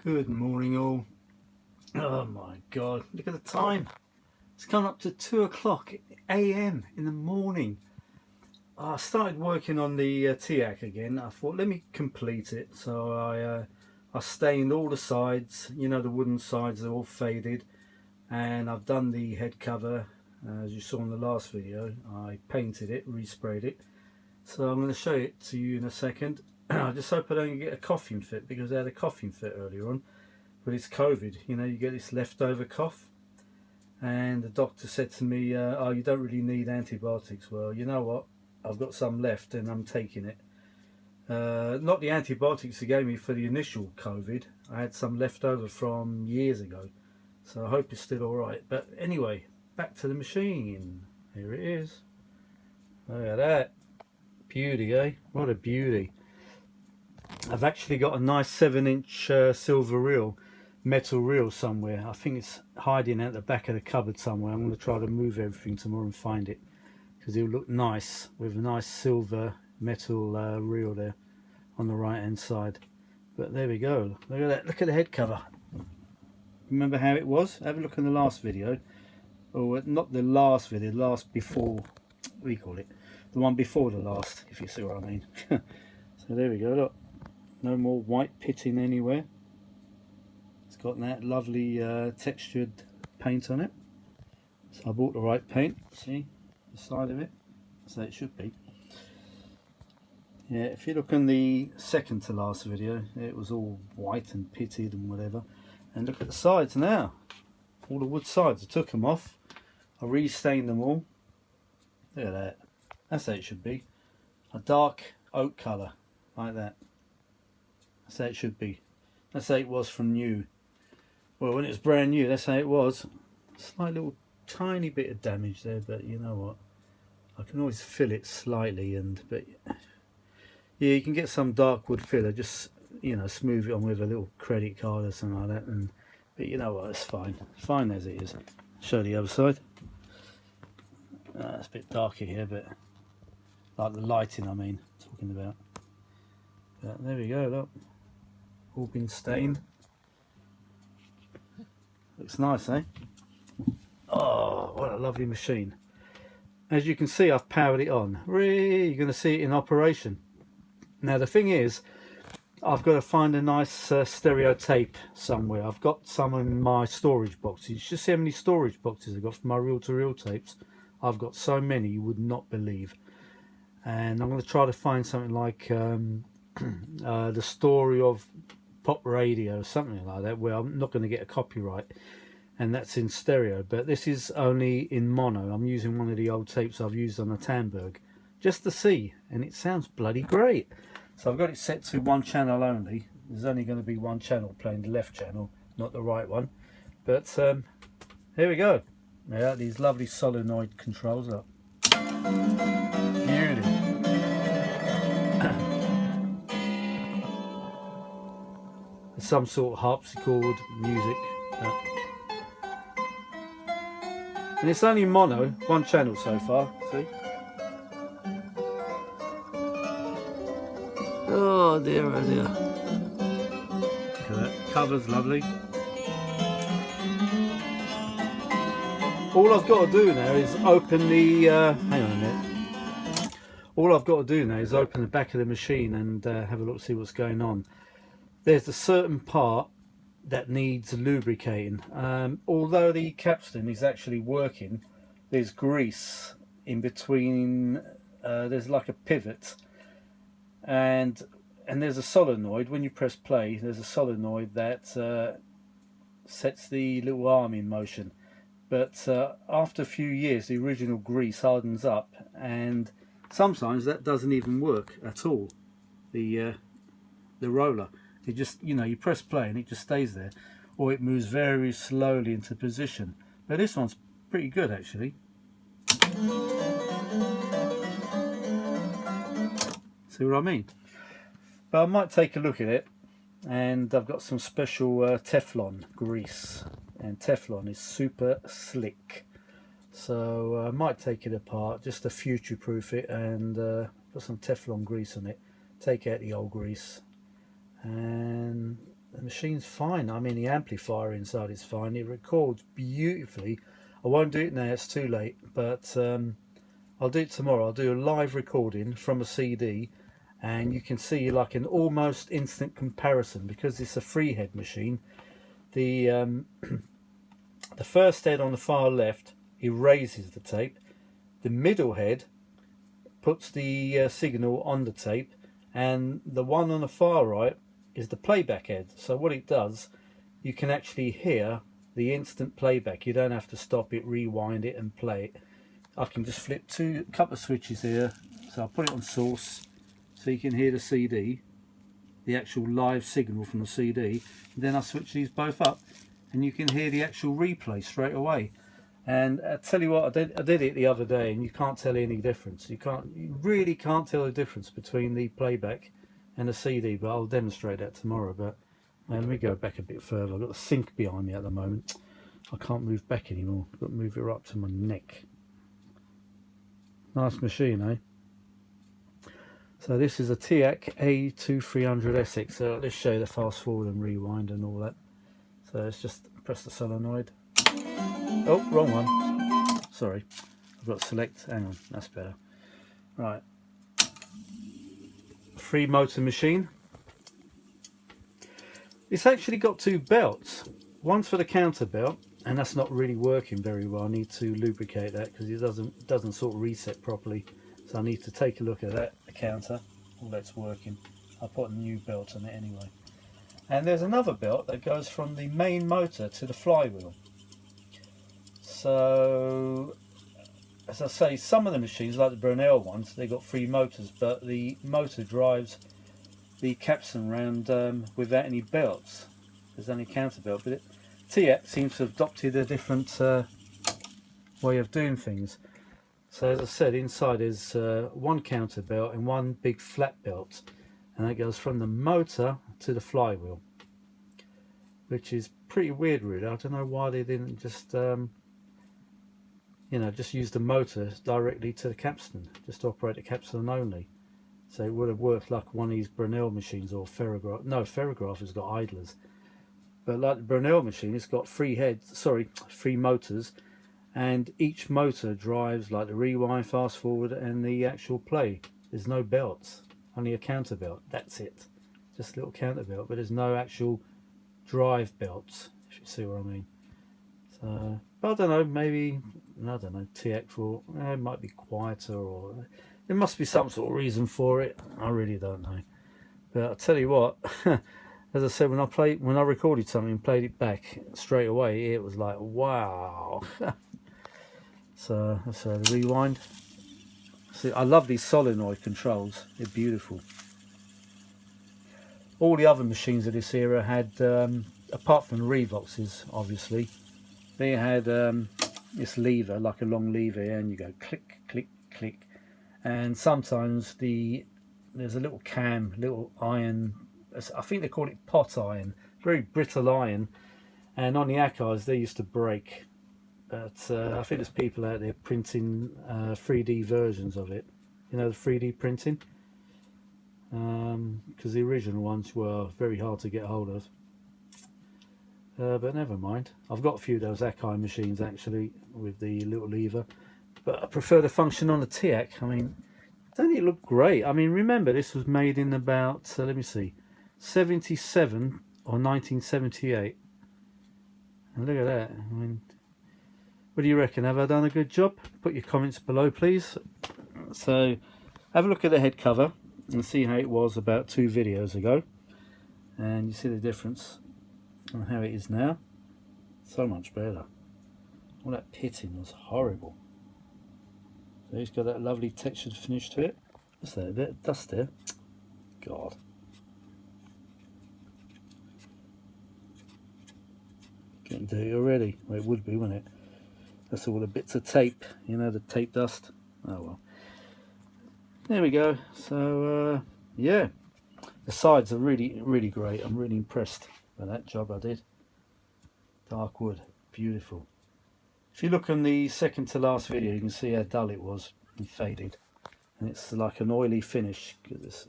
Good morning all. Oh my god, look at the time. It's come up to 2 o'clock AM in the morning. I started working on the TEAC again. I thought let me complete it. So I stained all the sides, you know, the wooden sides, they're all faded, and I've done the head cover as you saw in the last video. I painted it, resprayed it. So I'm going to show it to you in a second. I just hope I don't get a coughing fit, because I had a coughing fit earlier on. But it's COVID, you know, you get this leftover cough. And the doctor said to me, oh, you don't really need antibiotics. Well, you know what? I've got some left and I'm taking it. Not the antibiotics he gave me for the initial COVID. I had some left over from years ago. So I hope it's still alright. But anyway, back to the machine. Here it is. Look at that. Beauty, eh? What a beauty. I've actually got a nice 7-inch silver reel, metal reel somewhere. I think it's hiding at the back of the cupboard somewhere. I'm going to try to move everything tomorrow and find it, because it'll look nice with a nice silver metal reel there on the right hand side. But there we go. Look at that. Look at the head cover. Remember how it was? Have a look in the last video. Or not the last video, the last before, what do you call it? The one before the last, if you see what I mean. So there we go, look. No more white pitting anywhere. It's got that lovely textured paint on it. So I bought the right paint. See the side of it? So it should be. Yeah, if you look in the second to last video, it was all white and pitted and whatever. And look at the sides now. All the wood sides. I took them off. I re-stained them all. Look at that. That's how it should be. A dark oak colour, like that. That's how it should be. That's how it was from new. Well, when it was brand new, that's how it was. Slight little tiny bit of damage there, but you know what? I can always fill it slightly, but yeah, you can get some dark wood filler. Just, you know, smooth it on with a little credit card or something like that. But you know what? It's fine. Fine as it is. Show the other side. It's a bit darker here, but like the lighting, I mean, talking about. But there we go. Look. All been stained. Looks nice, eh? Oh, what a lovely machine. As you can see, I've powered it on. Really, you're going to see it in operation. Now the thing is, I've got to find a nice stereo tape somewhere. I've got some in my storage boxes. You should see how many storage boxes I've got for my reel-to-reel tapes. I've got so many you would not believe. And I'm going to try to find something like the story of pop radio or something like that, where I'm not going to get a copyright, and that's in stereo. But this is only in mono. I'm using one of the old tapes I've used on a Tandberg just to see, and it sounds bloody great. So I've got it set to one channel only. There's only going to be one channel playing, the left channel, not the right one. But here we go. Yeah, these lovely solenoid controls up. Beauty. Some sort of harpsichord music, and it's only mono, one channel so far. See? Oh dear, oh dear. Look at that. Cover's lovely. All I've got to do now is open the hang on a minute. All I've got to do now is open the back of the machine and have a look, see what's going on. There's a certain part that needs lubricating. Although the capstan is actually working, there's grease in between. There's like a pivot, and there's a solenoid. When you press play, there's a solenoid that sets the little arm in motion. But after a few years, the original grease hardens up, and sometimes that doesn't even work at all. The roller. It just, you know, you press play and it just stays there, or it moves very slowly into position. But this one's pretty good actually. See what I mean? But I might take a look at it, and I've got some special Teflon grease, and Teflon is super slick. So I might take it apart just to future-proof it, and put some Teflon grease on it. Take out the old grease. And let me machine's fine. I mean, the amplifier inside is fine. It records beautifully. I won't do it now, it's too late, but I'll do it tomorrow. I'll do a live recording from a CD, and you can see like an almost instant comparison because it's a free head machine. The the first head on the far left erases the tape. The middle head puts the signal on the tape, and the one on the far right is the playback head. So what it does, you can actually hear the instant playback. You don't have to stop it, rewind it and play it. I can just flip a couple of switches here. So I'll put it on source so you can hear the CD, the actual live signal from the CD. Then I switch these both up and you can hear the actual replay straight away. And I tell you what, I did it the other day, and you can't tell any difference. You really can't tell the difference between the playback and the CD, but I'll demonstrate that tomorrow. But let me go back a bit further. I've got the sink behind me at the moment. I can't move back anymore. I've got to move it up to my neck. Nice machine, eh? So this is a TEAC A-2300SX. So let's show you the fast forward and rewind and all that. So let's just press the solenoid. Oh, wrong one. Sorry. I've got to select. Hang on, that's better. Right. Free motor machine. It's actually got two belts. One's for the counter belt, and that's not really working very well. I need to lubricate that because it doesn't sort of reset properly. So I need to take a look at that, the counter. All that's working. I'll put a new belt on it anyway. And there's another belt that goes from the main motor to the flywheel. So, as I say, some of the machines, like the Brunel ones, they got free motors, but the motor drives the capstan round without any belts. There's only a counter belt, but TEAC seems to have adopted a different way of doing things. So as I said, inside is one counter belt and one big flat belt, and that goes from the motor to the flywheel, which is pretty weird really. I don't know why they didn't just you know, just use the motor directly to the capstan, just to operate the capstan only. So it would have worked like one of these Brunel machines, or Ferrograph. No, Ferrograph has got idlers, but like the Brunel machine, it's got free motors, and each motor drives like the rewind, fast forward, and the actual play. There's no belts, only a counter belt. That's it, just a little counter belt, but there's no actual drive belts, if you see what I mean. So, but I don't know, maybe, I don't know, TEAC thought it might be quieter, or there must be some sort of reason for it. I really don't know. But I'll tell you what, as I said, when I recorded something and played it back straight away, it was like, wow. So the rewind. See, I love these solenoid controls. They're beautiful. All the other machines of this era had, apart from the Revoxes, obviously, they had this lever, like a long lever, and you go click, click, click. And sometimes there's a little cam, little iron, I think they call it pot iron, very brittle iron. And on the archives, they used to break. But I think there's people out there printing 3D versions of it. You know, the 3D printing. Because the original ones were very hard to get hold of. But never mind. I've got a few of those Akai machines actually with the little lever. But I prefer the function on the TEAC. I mean, doesn't it look great? I mean, remember this was made in about, let me see, 77 or 1978. And look at that. I mean, what do you reckon? Have I done a good job? Put your comments below, please. So, have a look at the head cover and see how it was about 2 videos ago. And you see the difference on how it is now. So much better. All that pitting was horrible. So it's got that lovely textured finish to it. What's that? A bit of dust there. God. Getting dirty already. Well, it would be, wouldn't it? That's all the bits of tape, you know, the tape dust. Oh well. There we go. So yeah, the sides are really great. I'm really impressed by that job I did. Dark wood, beautiful. If you look on the second to last video, you can see how dull it was and faded, and it's like an oily finish. Because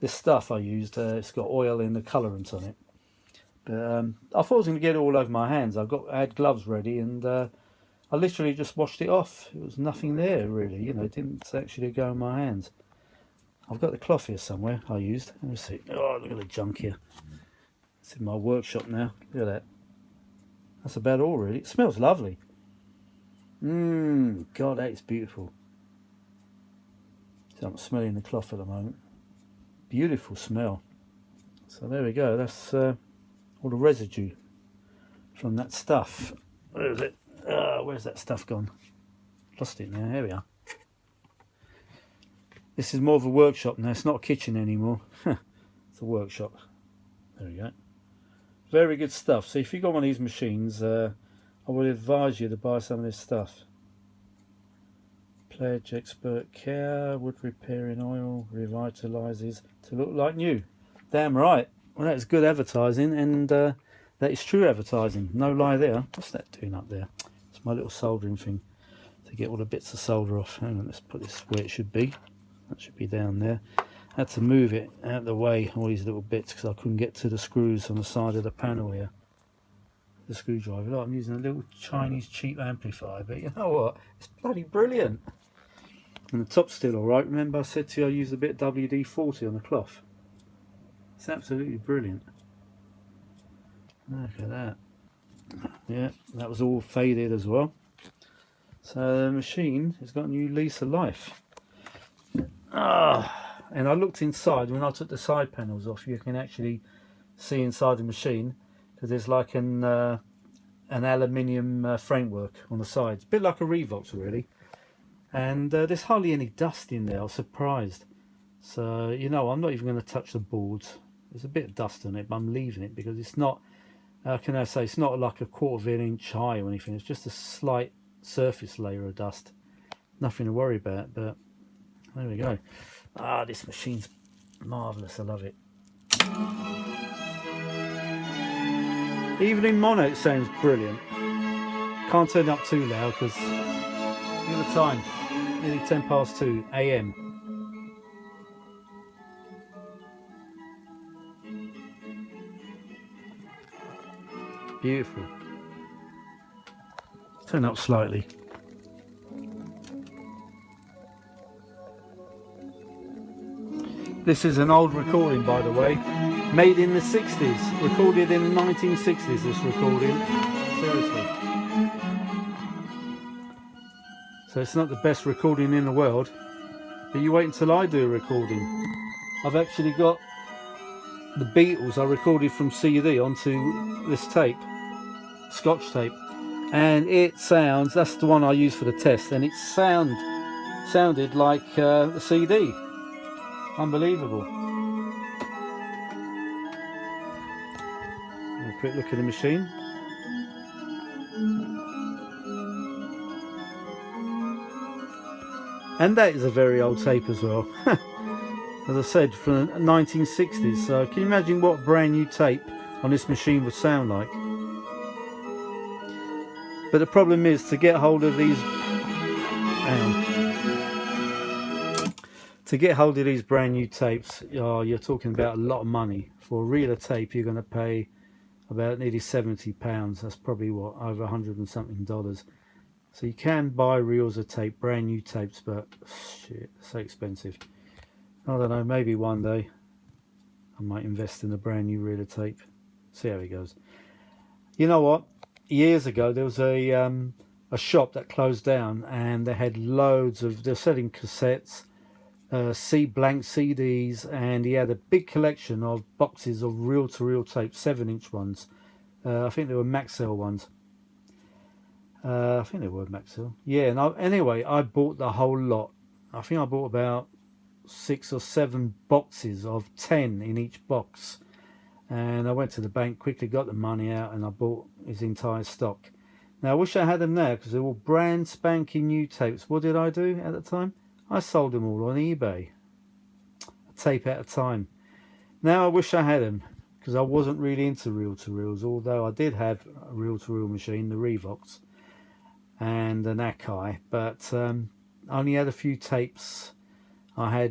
this stuff I used, it's got oil in the colourant on it. But I thought I was going to get it all over my hands. I had gloves ready, and I literally just washed it off. It was nothing there really, you know. It didn't actually go in my hands. I've got the cloth here somewhere I used. Let me see. Oh, look at the junk here. It's in my workshop now. Look at that. That's about all really. It smells lovely. God, that is beautiful. So I'm smelling the cloth at the moment. Beautiful smell. So there we go. That's all the residue from that stuff. Where is it? Where's that stuff gone? Lost it now. Here we are. This is more of a workshop now. It's not a kitchen anymore. It's a workshop. There we go. Very good stuff. So if you've got one of these machines, I would advise you to buy some of this stuff. Pledge expert care, wood repairing oil, revitalizes to look like new. Damn right. Well, that is good advertising, and that is true advertising. No lie there. What's that doing up there? It's my little soldering thing to get all the bits of solder off. Hang on, let's put this where it should be. That should be down there. I had to move it out of the way, all these little bits, because I couldn't get to the screws on the side of the panel here. The screwdriver. Look, I'm using a little Chinese cheap amplifier, but you know what? It's bloody brilliant. And the top's still alright. Remember I said to you I used a bit of WD-40 on the cloth. It's absolutely brilliant. Look at that. Yeah, that was all faded as well. So the machine has got a new lease of life. And I looked inside. When I took the side panels off, you can actually see inside the machine, because there's like an aluminium framework on the sides, a bit like a Revox really. And there's hardly any dust in there. I was surprised. So you know, I'm not even going to touch the boards. There's a bit of dust on it, but I'm leaving it because it's not, how can I say, it's not like a 1/4 inch high or anything. It's just a slight surface layer of dust. Nothing to worry about. But there we go. This machine's marvellous. I love it. Even in mono it sounds brilliant. Can't turn it up too loud because look at the time. Nearly 2:10 AM. Beautiful. Turn up slightly. This is an old recording, by the way, made in the 60s, recorded in the 1960s, this recording, seriously. So it's not the best recording in the world, but you wait until I do a recording. I've actually got the Beatles I recorded from CD onto this tape, Scotch tape, and it sounds, that's the one I used for the test, and it sounded like the CD. Unbelievable. A quick look at the machine. And that is a very old tape as well. As I said, from the 1960s. So can you imagine what brand new tape on this machine would sound like? But the problem is to get hold of these. To get hold of these brand new tapes, you're talking about a lot of money. For a reel of tape, you're going to pay about nearly £70. That's probably what, over $100 and something. So you can buy reels of tape, brand new tapes, but shit, so expensive. I don't know, maybe one day I might invest in a brand new reel of tape. See how it goes. You know what? Years ago there was a shop that closed down, and they had loads of, they're selling cassettes, blank CDs, and he had a big collection of boxes of reel-to-reel tape, 7-inch ones. I think they were Maxell ones. I think they were Maxell. Yeah, and anyway, I bought the whole lot. I think I bought about 6 or 7 boxes of 10 in each box. And I went to the bank, quickly got the money out, and I bought his entire stock. Now, I wish I had them now, because they're all brand spanking new tapes. What did I do at the time? I sold them all on eBay, a tape at a time. Now I wish I had them, because I wasn't really into reel-to-reels, although I did have a reel-to-reel machine, the Revox, and an Akai, but I only had a few tapes. I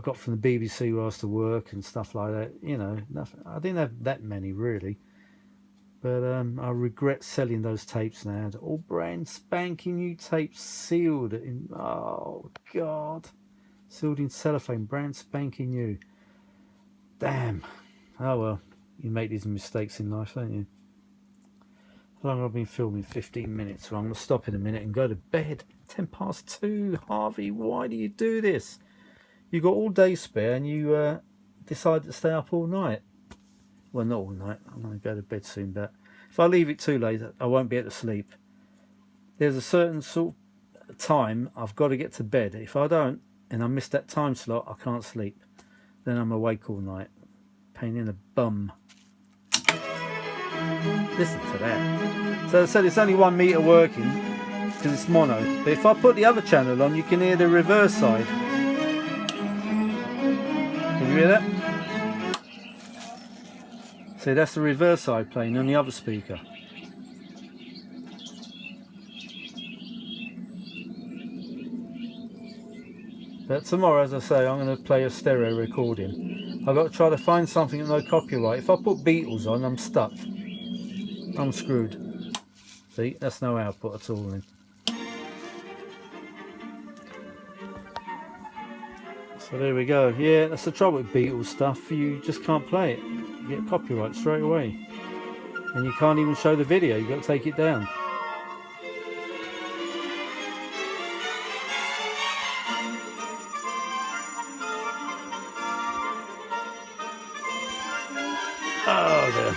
got from the BBC where I was to work and stuff like that. You know, nothing. I didn't have that many really, but I regret selling those tapes now. All brand spanking new tapes, sealed in. Oh God, sealed in cellophane, brand spanking new. Damn. Oh well, you make these mistakes in life, don't you? How long have I been filming? 15 minutes. So I'm going to stop in a minute and go to bed. 2:10. Harvey, why do you do this? You got all day spare and you decide to stay up all night. Well, not all night. I'm going to go to bed soon, but if I leave it too late, I won't be able to sleep. There's a certain sort of time I've got to get to bed. If I don't, and I miss that time slot, I can't sleep. Then I'm awake all night. Pain in the bum. Listen to that. So I said it's only 1 meter working because it's mono. But if I put the other channel on, you can hear the reverse side. Can you hear that? So that's the reverse side playing on the other speaker. But tomorrow, as I say, I'm going to play a stereo recording. I've got to try to find something with no copyright. If I put Beatles on, I'm stuck. I'm screwed. See, that's no output at all then. So there we go. Yeah, that's the trouble with Beatles stuff. You just can't play it. You get copyright straight away. And you can't even show the video. You've got to take it down. Oh, there.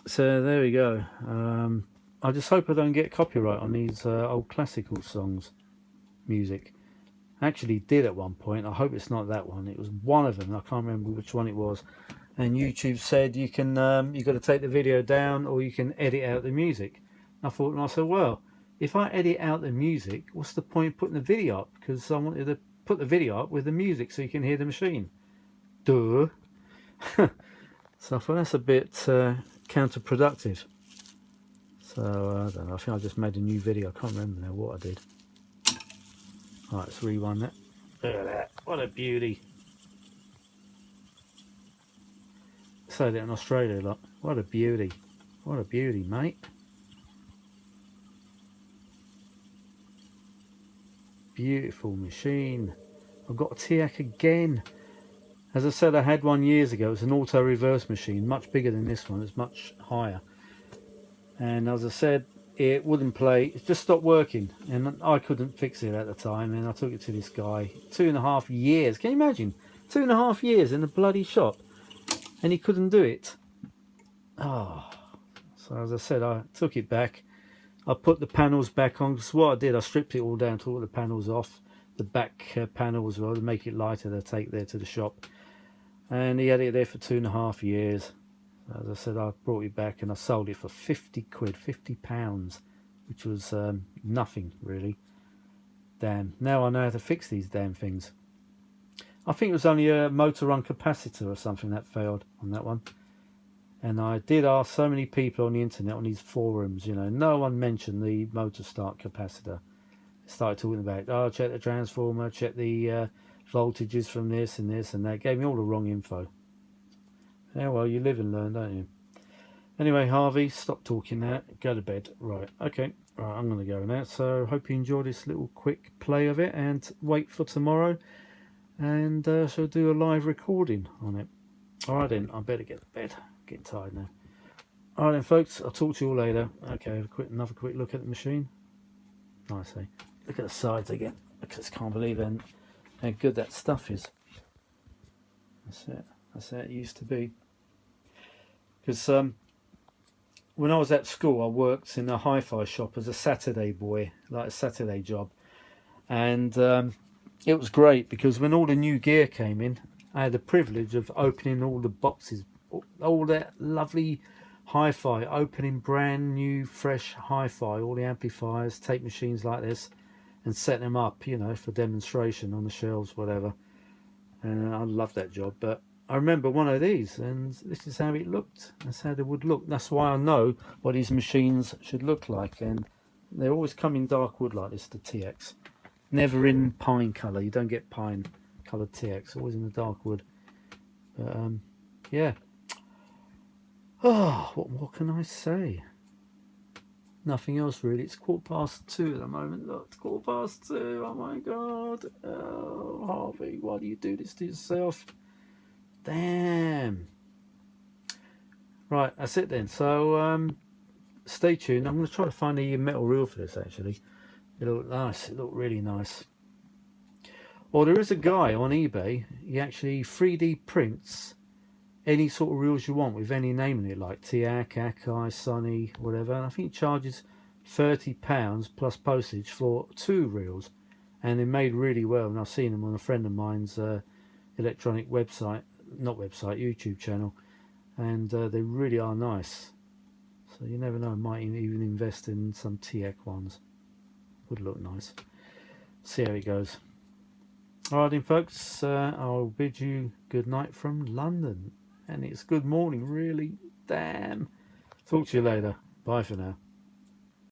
So there we go. I just hope I don't get copyright on these old classical songs, music. I actually did at one point. I hope it's not that one. It was one of them. I can't remember which one it was. And YouTube said you can you've got to take the video down or you can edit out the music. I thought to myself, well, if I edit out the music, what's the point of putting the video up? Because I wanted to put the video up with the music so you can hear the machine. Duh. So I thought that's a bit counterproductive. So I don't know. I think I just made a new video. I can't remember now what I did. Alright, let's rewind that. Look at that. What a beauty. Say that in Australia, look. What a beauty. What a beauty, mate. Beautiful machine. I've got a TEAC again. As I said, I had one years ago. It was an auto reverse machine, much bigger than this one. It's much higher. And as I said, it wouldn't play. It just stopped working. And I couldn't fix it at the time. And I took it to this guy. 2.5 years. Can you imagine? 2.5 years in a bloody shop. And he couldn't do it. Oh. So as I said, I took it back. I put the panels back on. Because what I did, I stripped it all down, took all the panels off. The back panel as well, to make it lighter to take there to the shop. And he had it there for 2.5 years. As I said, I brought it back and I sold it for 50 quid, £50, which was nothing really. Damn, now I know how to fix these damn things. I think it was only a motor run capacitor or something that failed on that one. And I did ask so many people on the internet, on these forums, you know, no one mentioned the motor start capacitor. Started talking about, oh, check the transformer, check the voltages from this and this and that. Gave me all the wrong info. Yeah, well, you live and learn, don't you? Anyway, Harvey, stop talking now. Go to bed. Right, okay. Right, I'm going to go now. So, hope you enjoyed this little quick play of it and wait for tomorrow. And she'll do a live recording on it. Alright then, I better get to bed. Getting tired now. Alright then, folks, I'll talk to you all later. Okay, another quick look at the machine. Nice, eh? Look at the sides again. I just can't believe how good that stuff is. That's it. That's how it used to be. Because when I was at school, I worked in a hi-fi shop as a Saturday boy, like a Saturday job. And it was great because when all the new gear came in, I had the privilege of opening all the boxes, all that lovely hi-fi, opening brand new, fresh hi-fi, all the amplifiers, tape machines like this, and setting them up, you know, for demonstration on the shelves, whatever. And I loved that job. But I remember one of these, and this is how it looked. That's how they would look. That's why I know what these machines should look like. And they always come in dark wood like this, the TX. never in pine colour. You don't get pine coloured TEACs, always in the dark wood. But yeah. Oh, what more can I say? Nothing else really. It's 2:15 at the moment. Look, it's 2:15. Oh my god. Oh, Harvey, why do you do this to yourself? Damn. Right, that's it then. So stay tuned. I'm going to try to find a metal reel for this actually. It looked nice. It looked really nice. Well, there is a guy on eBay. He actually 3D prints any sort of reels you want with any name in it, like TEAC, Akai, Sunny, whatever. And I think he charges £30 plus postage for 2 reels, and they're made really well. And I've seen them on a friend of mine's electronic website, not website, YouTube channel, and they really are nice. So you never know, I might even invest in some TEAC ones. Would look nice. See how it goes. Alright then folks, I'll bid you good night from London. And it's good morning, really. Damn. Talk to you later. Bye for now.